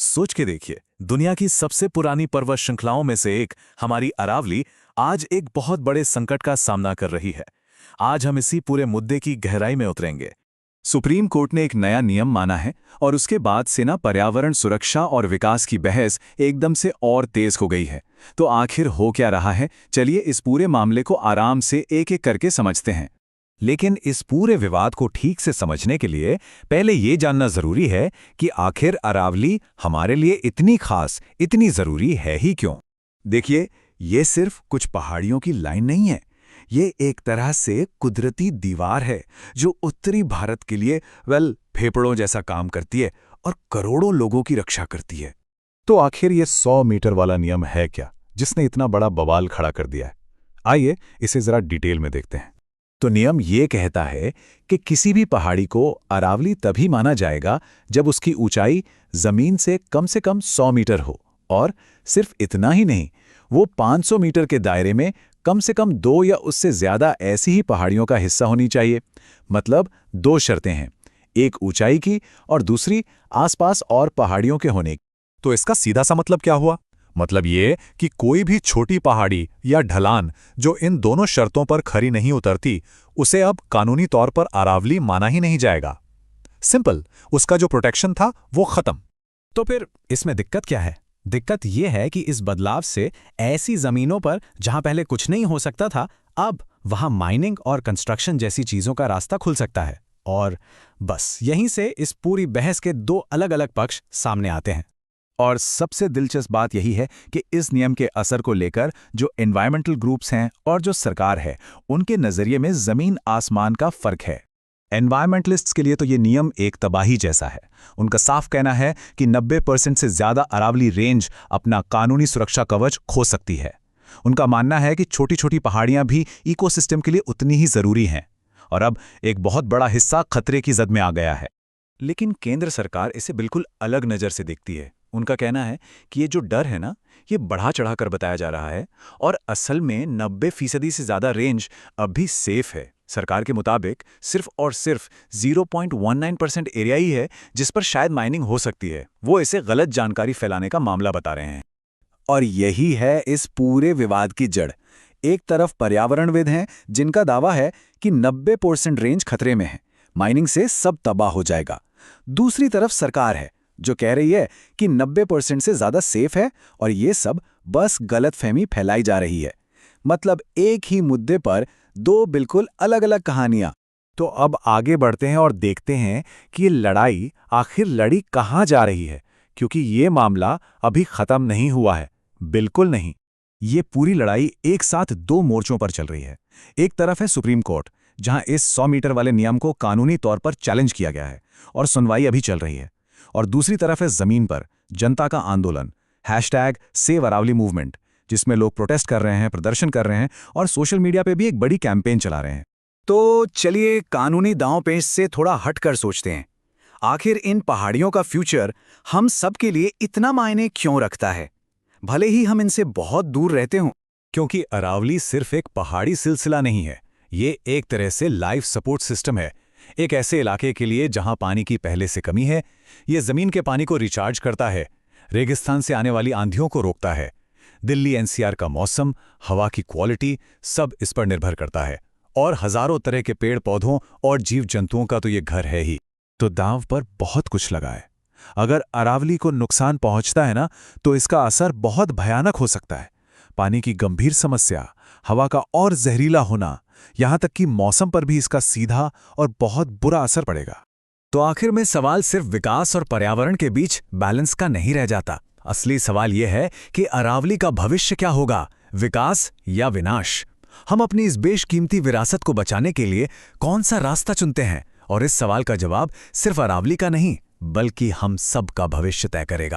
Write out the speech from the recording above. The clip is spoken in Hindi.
सोच के देखिए, दुनिया की सबसे पुरानी पर्वत श्रृंखलाओं में से एक हमारी अरावली आज एक बहुत बड़े संकट का सामना कर रही है। आज हम इसी पूरे मुद्दे की गहराई में उतरेंगे। सुप्रीम कोर्ट ने एक नया नियम माना है और उसके बाद से ना पर्यावरण सुरक्षा और विकास की बहस एकदम से और तेज हो गई है। तो आखिर हो क्या रहा है, चलिए इस पूरे मामले को आराम से एक एक करके समझते हैं। लेकिन इस पूरे विवाद को ठीक से समझने के लिए पहले ये जानना जरूरी है कि आखिर अरावली हमारे लिए इतनी खास, इतनी जरूरी है ही क्यों। देखिए, ये सिर्फ कुछ पहाड़ियों की लाइन नहीं है, ये एक तरह से कुदरती दीवार है जो उत्तरी भारत के लिए फेफड़ों जैसा काम करती है और करोड़ों लोगों की रक्षा करती है। तो आखिर ये 100 मीटर वाला नियम है क्या, जिसने इतना बड़ा बवाल खड़ा कर दिया है? आइए इसे जरा डिटेल में देखते हैं। तो नियम ये कहता है कि किसी भी पहाड़ी को अरावली तभी माना जाएगा जब उसकी ऊंचाई जमीन से कम 100 मीटर हो, और सिर्फ इतना ही नहीं, वो 500 मीटर के दायरे में कम से कम 2 या उससे ज्यादा ऐसी ही पहाड़ियों का हिस्सा होनी चाहिए। मतलब 2 शर्तें हैं, एक ऊंचाई की और दूसरी आसपास और पहाड़ियों के होने की। तो इसका सीधा सा मतलब क्या हुआ? मतलब ये कि कोई भी छोटी पहाड़ी या ढलान जो इन दोनों शर्तों पर खरी नहीं उतरती, उसे अब कानूनी तौर पर अरावली माना ही नहीं जाएगा। सिंपल, उसका जो प्रोटेक्शन था वो खत्म। तो फिर इसमें दिक्कत क्या है? दिक्कत यह है कि इस बदलाव से ऐसी जमीनों पर जहां पहले कुछ नहीं हो सकता था, अब वहां माइनिंग और कंस्ट्रक्शन जैसी चीजों का रास्ता खुल सकता है। और बस यहीं से इस पूरी बहस के 2 अलग-अलग पक्ष सामने आते हैं। और सबसे दिलचस्प बात यही है कि इस नियम के असर को लेकर जो एनवायरमेंटल ग्रुप्स हैं और जो सरकार है, उनके नजरिए में जमीन आसमान का फर्क है। एनवायरमेंटलिस्ट्स के लिए तो ये नियम एक तबाही जैसा है। उनका साफ कहना है कि 90% से ज्यादा अरावली रेंज अपना कानूनी सुरक्षा कवच खो सकती है। उनका मानना है कि छोटी छोटी पहाड़ियां भी इकोसिस्टम के लिए उतनी ही जरूरी हैं, और अब एक बहुत बड़ा हिस्सा खतरे की जद में आ गया है। लेकिन केंद्र सरकार इसे बिल्कुल अलग नजर से देखती है। उनका कहना है कि ये जो डर है ना, ये बढ़ा चढ़ाकर बताया जा रहा है, और असल में 90% से ज्यादा रेंज अब भी सेफ है। सरकार के मुताबिक सिर्फ और सिर्फ 0.19% एरिया ही है जिस पर शायद माइनिंग हो सकती है। वो इसे गलत जानकारी फैलाने का मामला बता रहे हैं। और यही है इस पूरे विवाद की जड़। एक तरफ पर्यावरणविद हैं जिनका दावा है कि 90% रेंज खतरे में है, माइनिंग से सब तबाह हो जाएगा। दूसरी तरफ सरकार है जो कह रही है कि 90% से ज्यादा सेफ है और ये सब बस गलतफहमी फैलाई जा रही है। मतलब एक ही मुद्दे पर 2 बिल्कुल अलग अलग कहानियां। तो अब आगे बढ़ते हैं और देखते हैं कि ये लड़ाई आखिर लड़ी कहां जा रही है, क्योंकि ये मामला अभी खत्म नहीं हुआ है, बिल्कुल नहीं। ये पूरी लड़ाई एक साथ 2 मोर्चों पर चल रही है। एक तरफ है सुप्रीम कोर्ट, जहां इस 100 मीटर वाले नियम को कानूनी तौर पर चैलेंज किया गया है और सुनवाई अभी चल रही है। और दूसरी तरफ है जमीन पर जनता का आंदोलन, #SaveAravali मूवमेंट, जिसमें लोग प्रोटेस्ट कर रहे हैं, प्रदर्शन कर रहे हैं और सोशल मीडिया पे भी एक बड़ी कैंपेन चला रहे हैं। तो चलिए कानूनी दांव-पेच से थोड़ा हटकर सोचते हैं। आखिर इन पहाड़ियों का फ्यूचर हम सब के लिए इतना मायने क्यों रखता है, भले ही हम इनसे बहुत दूर रहते हों? क्योंकि अरावली सिर्फ एक पहाड़ी सिलसिला नहीं है, ये एक तरह से लाइफ सपोर्ट सिस्टम है। एक ऐसे इलाके के लिए जहां पानी की पहले से कमी है, ये जमीन के पानी को रिचार्ज करता है, रेगिस्तान से आने वाली आंधियों को रोकता है। दिल्ली एनसीआर का मौसम, हवा की क्वालिटी, सब इस पर निर्भर करता है। और हजारों तरह के पेड़ पौधों और जीव जंतुओं का तो ये घर है ही। तो दांव पर बहुत कुछ लगा है। अगर अरावली को नुकसान पहुंचता है ना, तो इसका असर बहुत भयानक हो सकता है। पानी की गंभीर समस्या, हवा का और जहरीला होना, यहां तक कि मौसम पर भी इसका सीधा और बहुत बुरा असर पड़ेगा। तो आखिर में सवाल सिर्फ विकास और पर्यावरण के बीच बैलेंस का नहीं रह जाता। असली सवाल यह है कि अरावली का भविष्य क्या होगा, विकास या विनाश। हम अपनी इस बेशकीमती विरासत को बचाने के लिए कौन सा रास्ता चुनते हैं, और इस सवाल का जवाब सिर्फ अरावली का नहीं, बल्कि हम सब का भविष्य तय करेगा।